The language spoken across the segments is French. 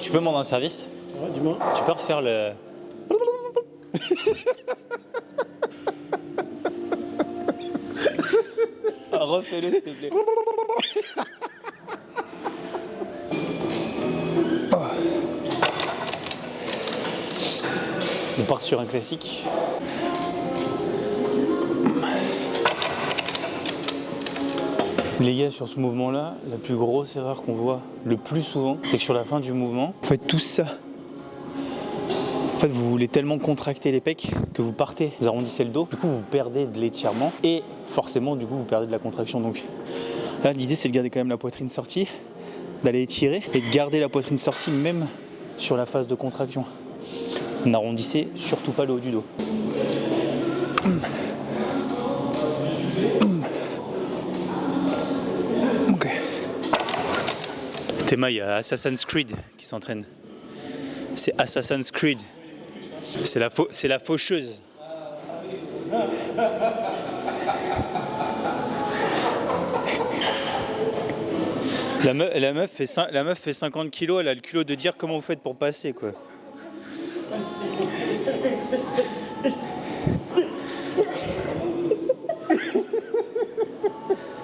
Tu peux me rendre un service? Ouais, dis-moi. Tu peux refaire le... Ah, refais-le s'il te plaît. On part sur un classique. Les gars, sur ce mouvement-là, la plus grosse erreur qu'on voit le plus souvent, c'est que sur la fin du mouvement, vous faites tout ça. En fait, vous voulez tellement contracter les pecs que vous partez, vous arrondissez le dos, du coup vous perdez de l'étirement et forcément du coup vous perdez de la contraction. Donc là, l'idée c'est de garder quand même la poitrine sortie, d'aller étirer et de garder la poitrine sortie même sur la phase de contraction. N'arrondissez surtout pas le haut du dos. Ok. Théma, il y a Assassin's Creed qui s'entraîne. C'est Assassin's Creed. C'est la faucheuse. La meuf fait 50 kilos, elle a le culot de dire comment vous faites pour passer quoi.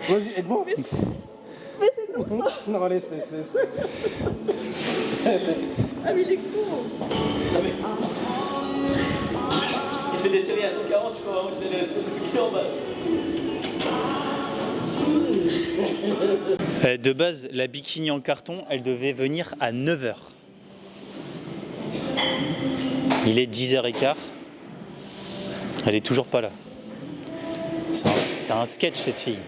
Vas-y, aide-moi. Mais c'est pour ça. Non, laisse. Ah mais il est court. Il fait des séries à 140, tu peux vraiment te faire des en bas. De base, la bikini en carton, elle devait venir à 9h. Il est 10h15. Elle est toujours pas là. C'est un sketch cette fille.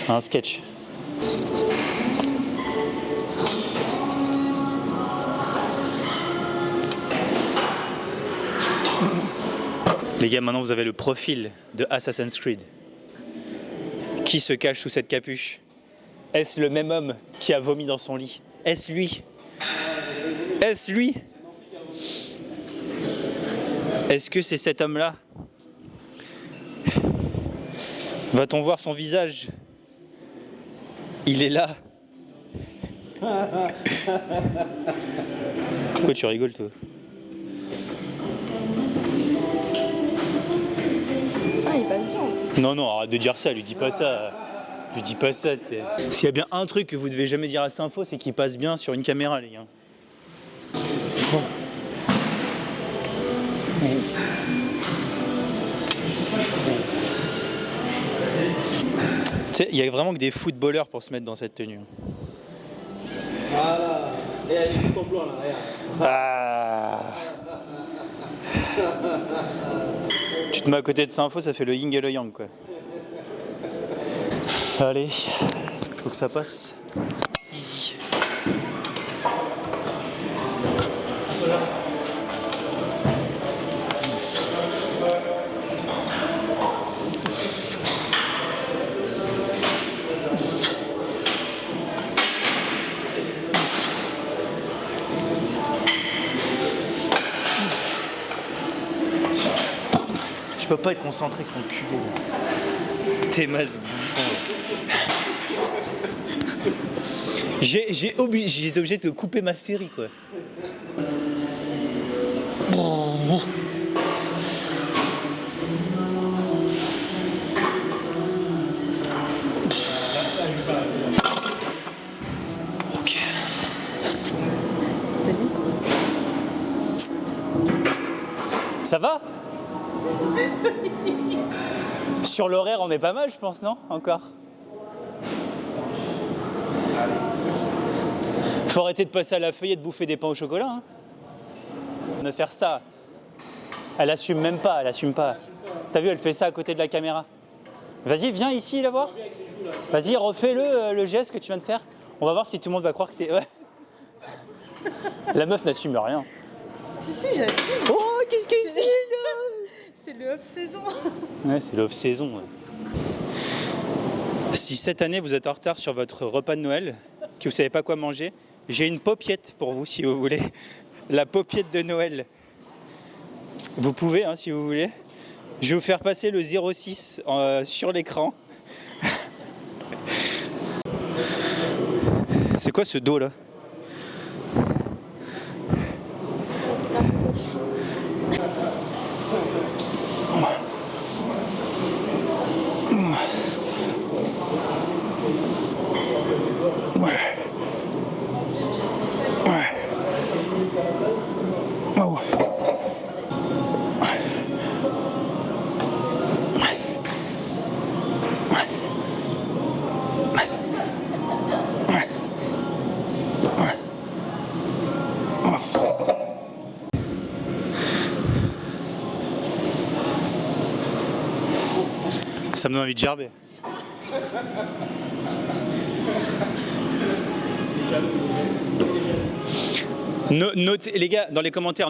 Un sketch. Les gars, maintenant vous avez le profil de Assassin's Creed. Qui se cache sous cette capuche? Est-ce le même homme qui a vomi dans son lit? Est-ce lui? Est-ce lui? Est-ce que c'est cet homme-là? Va-t-on voir son visage? Il est là. Pourquoi tu rigoles toi? Ah il passe bien. Non, arrête de dire ça, lui dis pas ça. Lui dis pas ça, tu sais. S'il y a bien un truc que vous devez jamais dire à Saint-Faux, c'est qu'il passe bien sur une caméra, les gars. Bon. Tu sais, il y a vraiment que des footballeurs pour se mettre dans cette tenue. Voilà. Et elle est tout en blanc là, regarde. Ah. Tu te mets à côté de Saint-Faux, ça fait le yin et le yang, quoi. Allez, faut que ça passe. Easy. Je peux pas être concentré avec ton culot. T'es masse bouffon. J'ai été obligé de couper ma série quoi. Ok. Ça va? Sur l'horaire, on est pas mal, je pense, non? Encore? Faut arrêter de passer à la feuille et de bouffer des pains au chocolat. Hein. De faire ça. Elle assume même pas, elle assume pas. T'as vu, elle fait ça à côté de la caméra. Vas-y, viens ici la voir. Vas-y, refais-le, le geste que tu viens de faire. On va voir si tout le monde va croire que t'es... Ouais. La meuf n'assume rien. Si, j'assume. Oh, qu'est-ce que c'est là? C'est le off-saison. Ouais, c'est l'off-saison. Ouais. Si cette année vous êtes en retard sur votre repas de Noël, que vous savez pas quoi manger, j'ai une paupiette pour vous si vous voulez. La paupiette de Noël. Vous pouvez, hein, si vous voulez. Je vais vous faire passer le 06 sur l'écran. C'est quoi ce dos là? Oh. Ça me donne envie de gerber. Notez, les gars, dans les commentaires.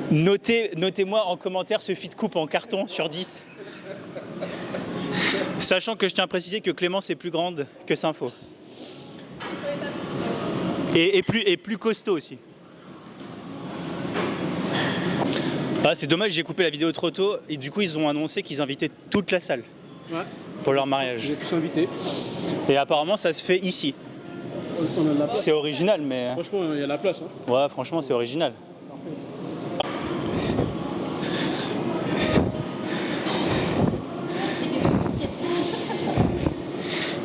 Notez-moi en commentaire ce feed coupe en carton sur 10. Sachant que je tiens à préciser que Clémence est plus grande que Saint-Faux. Et plus costaud aussi. Ah, c'est dommage, j'ai coupé la vidéo trop tôt et du coup ils ont annoncé qu'ils invitaient toute la salle pour leur mariage. J'ai tous invité. Et apparemment ça se fait ici. On a de la place. C'est original mais... Franchement, il y a la place. Hein. Ouais, franchement c'est original.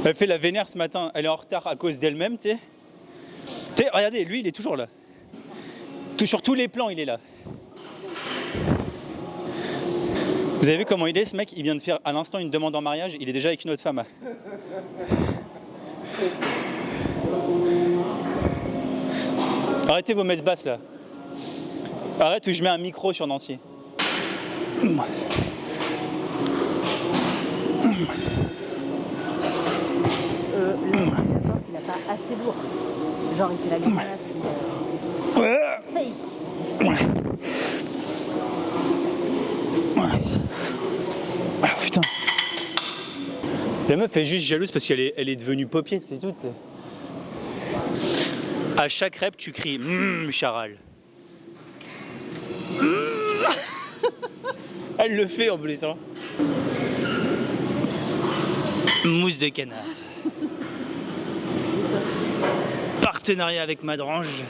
Elle fait la vénère ce matin, elle est en retard à cause d'elle-même, tu sais. Regardez, lui il est toujours là. Sur tous les plans il est là. Vous avez vu comment il est ce mec? Il vient de faire à l'instant une demande en mariage, il est déjà avec une autre femme. Arrêtez vos messes basses là. Arrête ou je mets un micro sur Nancy. Il a pas assez lourd. Genre il fait la grimace. Fake. Ah putain. La meuf est juste jalouse parce qu'elle est devenue paupiette, c'est tout. T'sais. À chaque rep, tu cries charal. Elle le fait en plus. Hein. Mousse de canard. Partenariat avec Madrange.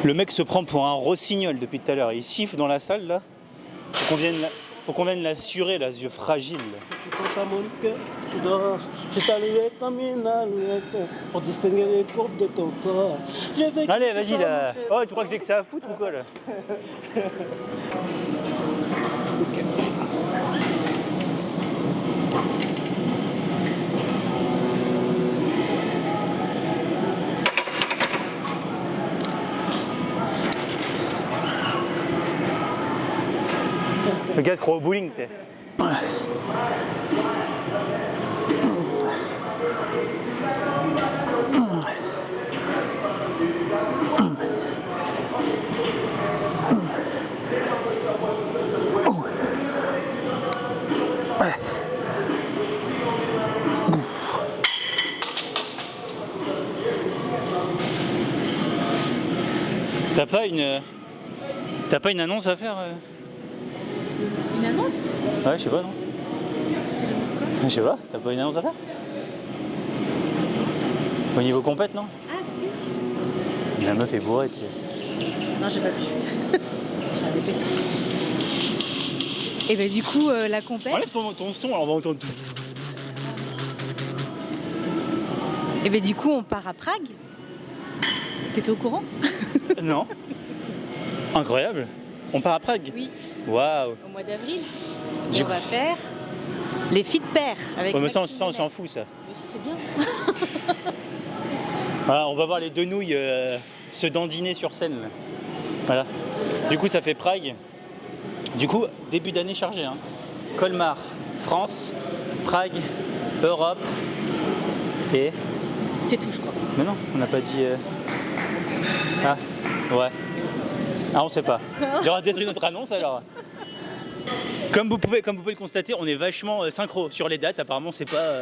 Le mec se prend pour un rossignol depuis tout à l'heure. Il siffle dans la salle là. Pour qu'on vienne l'assurer là, ce yeux fragile. Tu penses à mon cœur, tu dors. Je t'allais comme une alouette pour distinguer les courbes de ton corps. Allez, vas-y là. Oh, tu crois que j'ai que ça à foutre ou quoi là? Le gars se croit au bowling, tu sais. T'as pas une annonce à faire Une annonce? Ouais, je sais pas, non? Je sais pas, t'as pas une annonce à faire? Au niveau compète, non? Ah si. La meuf est bourrée, tu sais. Non, j'ai pas vu. J'ai arrêté. Et ben du coup, la compète. Enlève ton son, alors on va entendre. Et ben du coup, on part à Prague. T'étais au courant? Non. Incroyable. On part à Prague? Oui. Waouh. Au mois d'avril. Du On va faire les fit pairs avec. Ouais, mais ça, Maxime on s'en Demet. fout, ça. Mais ça, c'est bien. Voilà, on va voir les deux nouilles se dandiner sur scène. Là. Voilà. Du coup, ça fait Prague. Du coup, début d'année chargé. Hein. Colmar, France, Prague, Europe et... C'est tout, je crois. Mais non, on n'a pas dit... Ah, ouais. Ah, on sait pas. J'aurais détruit notre annonce alors. Comme vous pouvez le constater, on est vachement synchro sur les dates. Apparemment, c'est pas...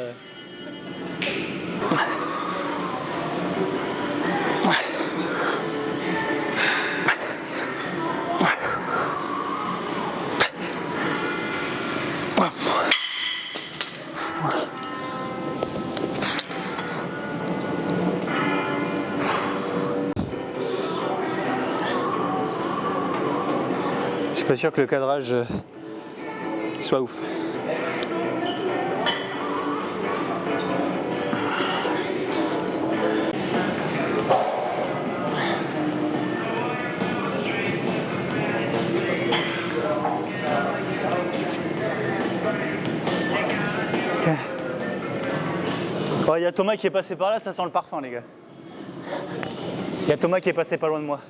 suis pas sûr que le cadrage soit ouf. Il y a Thomas qui est passé par là, ça sent le parfum les gars. Il y a Thomas qui est passé pas loin de moi.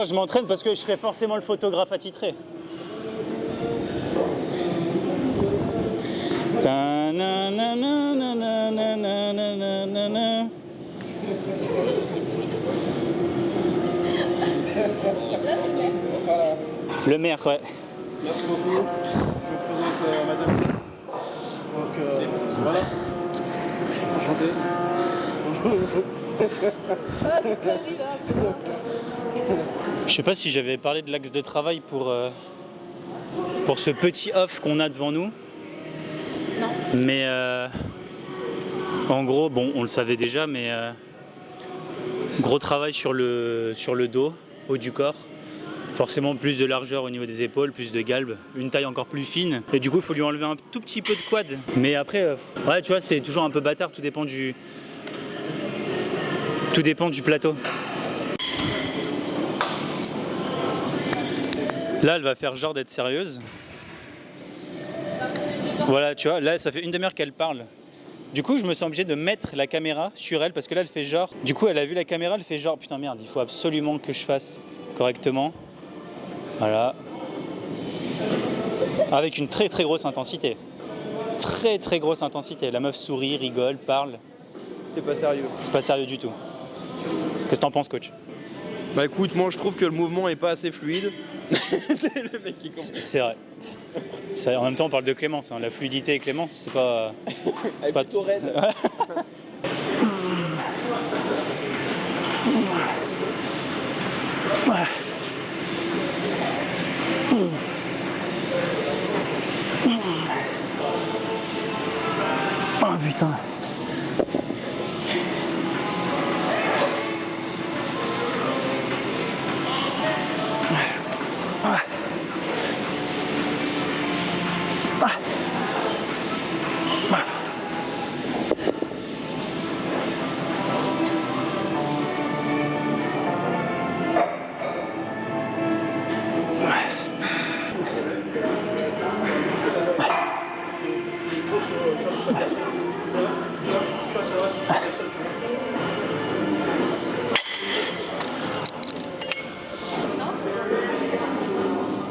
Je m'entraîne parce que je serai forcément le photographe attitré. Le maire, ouais. Merci beaucoup. Je présente Madame. Donc voilà. Enchanté. Je sais pas si j'avais parlé de l'axe de travail pour ce petit off qu'on a devant nous. Non. Mais en gros, bon, on le savait déjà, mais gros travail sur le dos, haut du corps. Forcément plus de largeur au niveau des épaules, plus de galbe, une taille encore plus fine. Et du coup, il faut lui enlever un tout petit peu de quad. Mais après, ouais, tu vois, c'est toujours un peu bâtard, tout dépend du plateau. Là, elle va faire genre d'être sérieuse. Voilà, tu vois, là, ça fait une demi-heure qu'elle parle. Du coup, je me sens obligé de mettre la caméra sur elle parce que là, elle fait genre... Du coup, elle a vu la caméra, elle fait genre, putain, merde, il faut absolument que je fasse correctement. Voilà. Avec une très très grosse intensité. Très très grosse intensité. La meuf sourit, rigole, parle. C'est pas sérieux. C'est pas sérieux du tout. Qu'est-ce que t'en penses, coach? Bah écoute, moi je trouve que le mouvement est pas assez fluide. C'est le mec qui comprend. C'est vrai. En même temps, on parle de Clémence. Hein. La fluidité et Clémence, c'est pas... Elle est pas plutôt raide. Oh putain.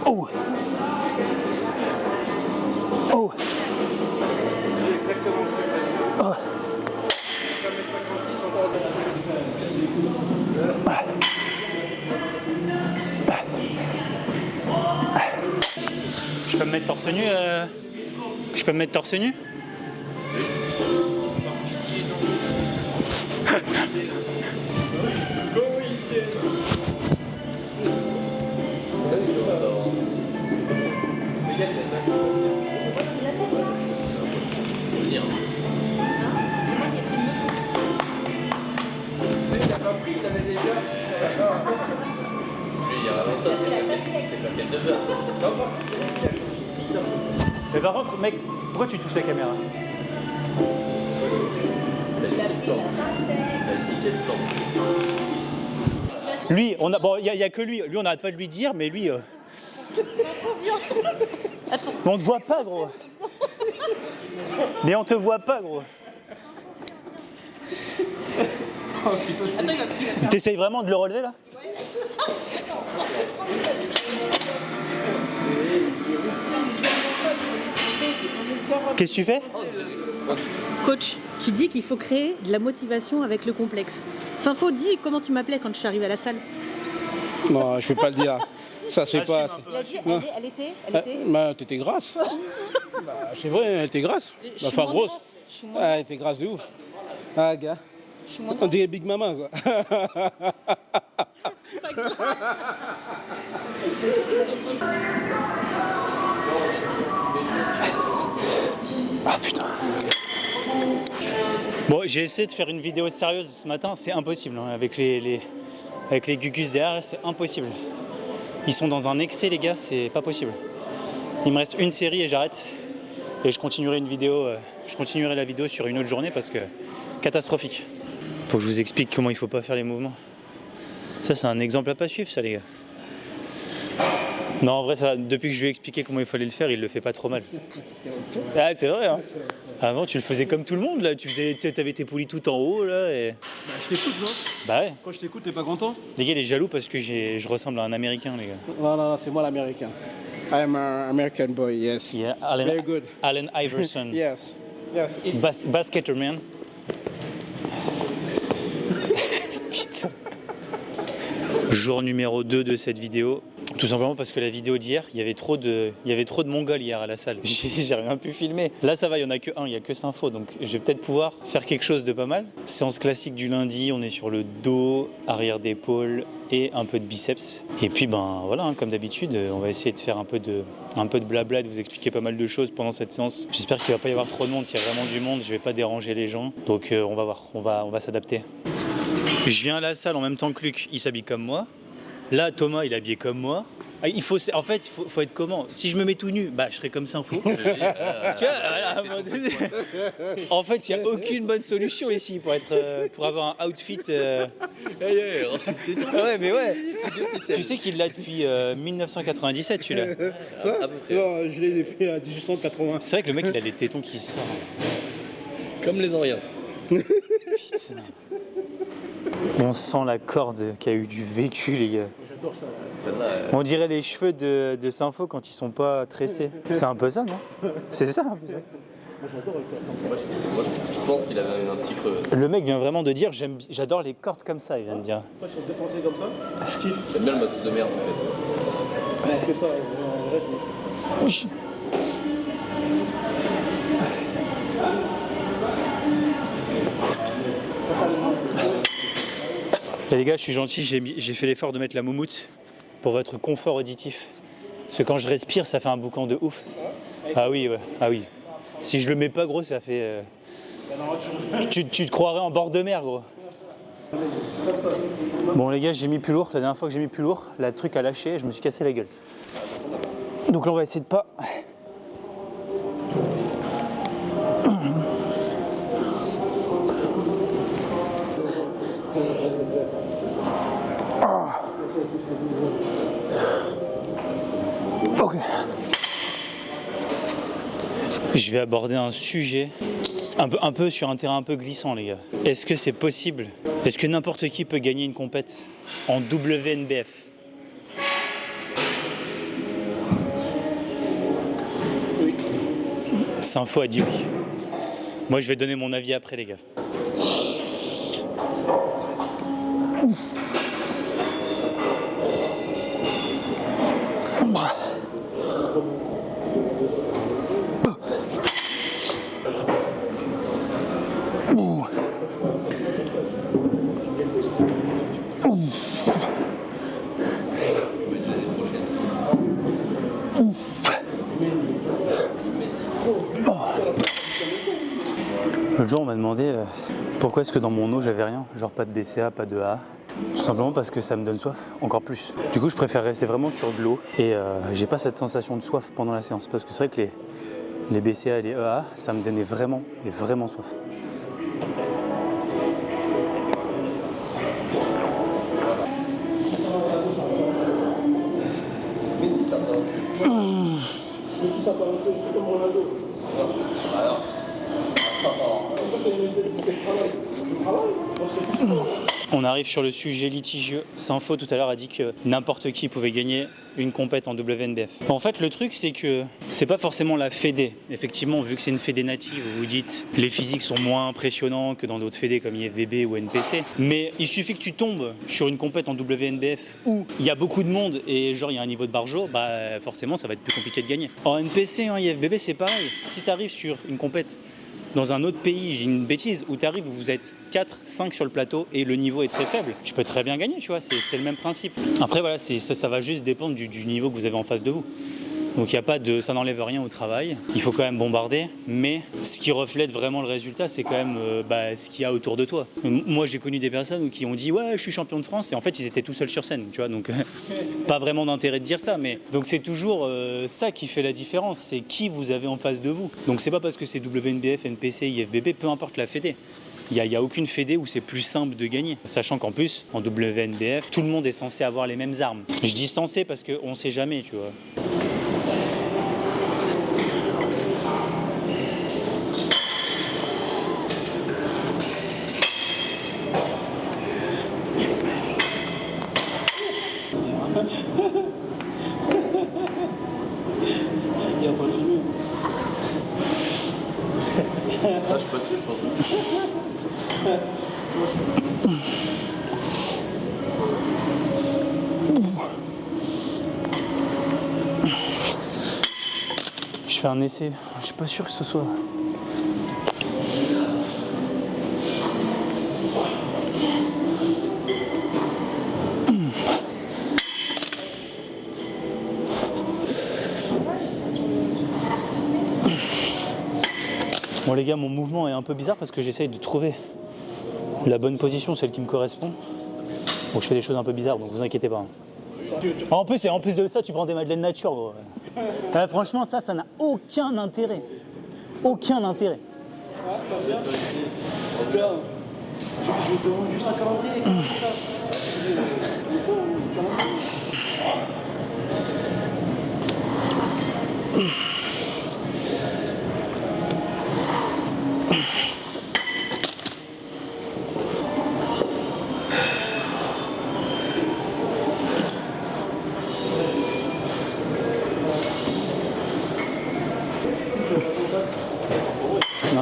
Oh. Oh. C'est exactement ce que tu as dit. Oh. 1m56 encore de Je peux me mettre torse nu Je peux me mettre torse nu? Mais par contre, mec, pourquoi tu touches la caméra? Lui, on a, bon, il y a que lui. Lui, on n'arrête pas de lui dire, mais lui. Attends. Mais on te voit pas, gros. Mais on te voit pas, gros. Attends, il va faire. T'essayes vraiment de le relever là? Qu'est-ce que tu fais? Coach, tu dis qu'il faut créer de la motivation avec le complexe. Sympho, dis comment tu m'appelais quand je suis arrivée à la salle. Non, je vais pas le dire. Ça, c'est pas. Il a dit, elle était Bah, t'étais grasse. Bah, c'est vrai, elle était grasse. Je suis Enfin, moins grosse. grasse. Je suis moins Ah, grasse. elle était grasse de ouf. Ah, gars. Je suis moins On grasse. dirait Big Mama, quoi. Ah putain. Bon, j'ai essayé de faire une vidéo sérieuse ce matin, c'est impossible. Hein. Avec les Gugus derrière, c'est impossible. Ils sont dans un excès, les gars, c'est pas possible. Il me reste une série et j'arrête. Et je continuerai la vidéo sur une autre journée parce que catastrophique. Faut que je vous explique comment il faut pas faire les mouvements. Ça, c'est un exemple à pas suivre, ça, les gars. Non, en vrai, ça, depuis que je lui ai expliqué comment il fallait le faire, il le fait pas trop mal. Ah, c'est vrai, hein. Avant, tu le faisais comme tout le monde, là. T'avais tes poulies tout en haut, là. Et... Bah, je t'écoute, non? Bah ouais. Quand je t'écoute, t'es pas content? Les gars, il est jaloux parce que je ressemble à un Américain, les gars. Non, c'est moi l'Américain. I am an American boy, yes. Yeah, Very good. Allen Iverson. Yes. Basketter, man. Putain. Jour numéro 2 de cette vidéo. Tout simplement parce que la vidéo d'hier, il y avait trop de Mongols hier à la salle. J'ai rien pu filmer. Là, ça va, il n'y en a que un, il n'y a que Sympho. Donc, je vais peut-être pouvoir faire quelque chose de pas mal. Séance classique du lundi, on est sur le dos, arrière d'épaule et un peu de biceps. Et puis, ben voilà, hein, comme d'habitude, on va essayer de faire un peu de blabla, de vous expliquer pas mal de choses pendant cette séance. J'espère qu'il ne va pas y avoir trop de monde. S'il y a vraiment du monde, je ne vais pas déranger les gens. Donc, on va voir, on va s'adapter. Je viens à la salle en même temps que Luc, il s'habille comme moi. Là, Thomas, il est habillé comme moi. Il faut être comment? Si je me mets tout nu, bah, je serai comme Sympho. Tu vois, en fait, il n'y a aucune bonne solution ici pour avoir un outfit. Ouais, mais ouais. Tu sais qu'il l'a depuis 1997, celui-là. Ça? Non, je l'ai depuis 1880. C'est vrai que le mec, il a les tétons qui sortent. Comme les Oriens. Putain. On sent la corde qui a eu du vécu, les gars. J'adore ça. Celle-là, On dirait les cheveux de Sympho quand ils sont pas tressés. C'est un peu ça, non? C'est ça, un peu ça. Moi, j'adore le corps. moi, je pense qu'il avait un petit creux. Le mec vient vraiment de dire j'adore les cordes comme ça, il vient de dire. Moi, sur se défoncer comme ça, je kiffe. J'aime bien le matos de merde en fait. Que ça, en vrai, Et les gars, je suis gentil, j'ai fait l'effort de mettre la moumoute pour votre confort auditif. Parce que quand je respire, ça fait un boucan de ouf. Ah oui, ouais, ah oui. Si je le mets pas, gros, ça fait... Tu te croirais en bord de mer, gros. Bon les gars, j'ai mis plus lourd. La dernière fois que j'ai mis plus lourd, le truc a lâché et je me suis cassé la gueule. Donc là, on va essayer de pas... Ok. Je vais aborder un sujet un peu sur un terrain un peu glissant, les gars. Est-ce que c'est possible? Est-ce que n'importe qui peut gagner une compète en WNBF? Oui. Sympho a dit oui. Moi, je vais donner mon avis après, les gars. L'autre jour, on m'a demandé pourquoi est-ce que dans mon eau, j'avais rien, genre pas de BCA, pas de AA. Tout simplement parce que ça me donne soif, encore plus. Du coup, je préfère rester vraiment sur de l'eau et j'ai pas cette sensation de soif pendant la séance parce que c'est vrai que les BCA et les EA, ça me donnait vraiment soif. On arrive sur le sujet litigieux. Sympho tout à l'heure a dit que n'importe qui pouvait gagner une compète en WNBF. En fait, le truc, c'est que c'est pas forcément la fédé. Effectivement, vu que c'est une fédé native, vous vous dites les physiques sont moins impressionnants que dans d'autres fédés comme IFBB ou NPC. Mais il suffit que tu tombes sur une compète en WNBF où il y a beaucoup de monde et genre il y a un niveau de barjo, bah forcément ça va être plus compliqué de gagner. En NPC, en IFBB, c'est pareil. Si tu arrives sur une compète Dans un autre pays, j'ai une bêtise, où tu arrives, vous êtes 4, 5 sur le plateau et le niveau est très faible, tu peux très bien gagner, tu vois, c'est le même principe. Après voilà, ça va juste dépendre du niveau que vous avez en face de vous. Donc il y a pas de, ça n'enlève rien au travail. Il faut quand même bombarder, mais ce qui reflète vraiment le résultat, c'est quand même ce qu'il y a autour de toi. Moi, j'ai connu des personnes qui ont dit ouais, je suis champion de France, et en fait, ils étaient tout seuls sur scène, tu vois. Donc pas vraiment d'intérêt de dire ça, mais donc c'est toujours ça qui fait la différence, c'est qui vous avez en face de vous. Donc c'est pas parce que c'est WNBF, NPC, IFBB, peu importe la fédé. Il n'y a aucune fédé où c'est plus simple de gagner. Sachant qu'en plus, en WNBF, tout le monde est censé avoir les mêmes armes. Je dis censé parce qu'on sait jamais, tu vois. Il y a pas le film. Ah, je suis pas sûr, je pense. Je fais un essai, je suis pas sûr que ce soit. Bon les gars, mon mouvement est un peu bizarre parce que j'essaye de trouver la bonne position, celle qui me correspond. Bon, je fais des choses un peu bizarres, donc vous inquiétez pas. En plus de ça, tu prends des madeleines nature, gros. Franchement, ça n'a aucun intérêt. Aucun intérêt. Je te demande juste un calendrier.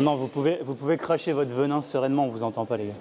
Non, vous pouvez cracher votre venin sereinement, on vous entend pas les gars.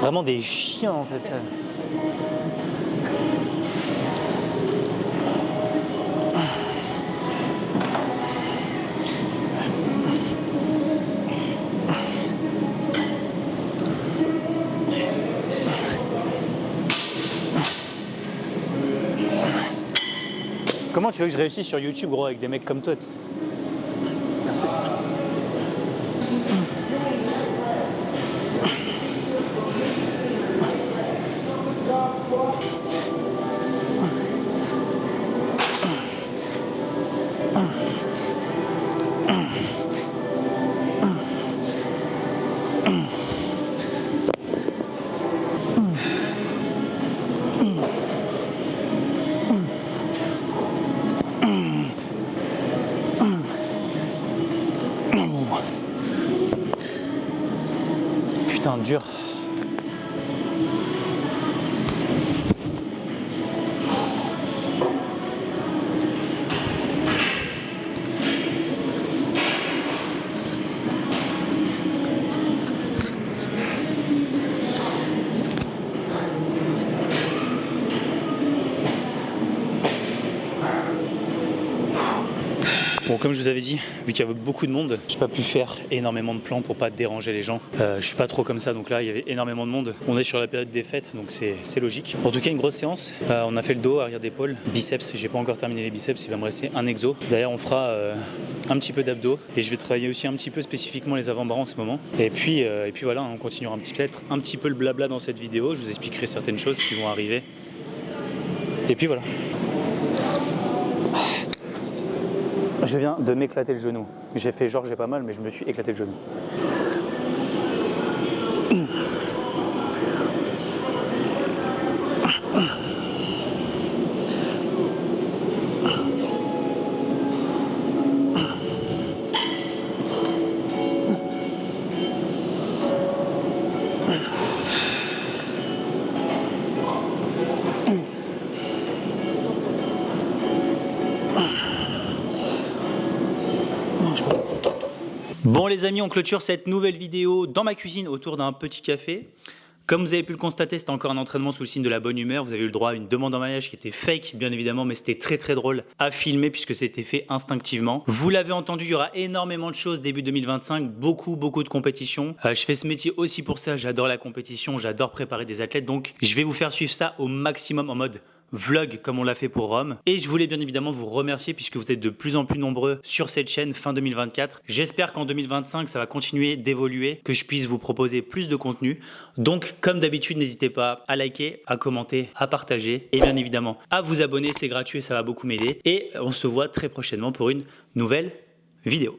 Vraiment des chiens dans cette salle. Comment tu veux que je réussisse sur YouTube, gros, avec des mecs comme toi? Merci. Putain, dur. Bon, comme je vous avais dit, vu qu'il y avait beaucoup de monde, j'ai pas pu faire énormément de plans pour pas déranger les gens. Je suis pas trop comme ça, donc là il y avait énormément de monde. On est sur la période des fêtes, donc c'est logique. En tout cas, une grosse séance. On a fait le dos, arrière d'épaule, biceps. J'ai pas encore terminé les biceps, il va me rester un exo. D'ailleurs, on fera un petit peu d'abdos et je vais travailler aussi un petit peu spécifiquement les avant-bras en ce moment. Et puis voilà, on continuera peut-être un petit peu le blabla dans cette vidéo. Je vous expliquerai certaines choses qui vont arriver. Et puis voilà. Je viens de m'éclater le genou. J'ai fait genre j'ai pas mal, mais je me suis éclaté le genou. Bon les amis, on clôture cette nouvelle vidéo dans ma cuisine autour d'un petit café. Comme vous avez pu le constater, c'était encore un entraînement sous le signe de la bonne humeur. Vous avez eu le droit à une demande en mariage qui était fake, bien évidemment, mais c'était très drôle à filmer puisque c'était fait instinctivement. Vous l'avez entendu, il y aura énormément de choses début 2025, beaucoup de compétitions. Je fais ce métier aussi pour ça, j'adore la compétition, j'adore préparer des athlètes, donc je vais vous faire suivre ça au maximum en mode vlog comme on l'a fait pour Rome. Et je voulais bien évidemment vous remercier puisque vous êtes de plus en plus nombreux sur cette chaîne fin 2024. J'espère qu'en 2025 ça va continuer d'évoluer, que je puisse vous proposer plus de contenu. Donc comme d'habitude n'hésitez pas à liker, à commenter, à partager et bien évidemment à vous abonner, c'est gratuit et ça va beaucoup m'aider. Et on se voit très prochainement pour une nouvelle vidéo.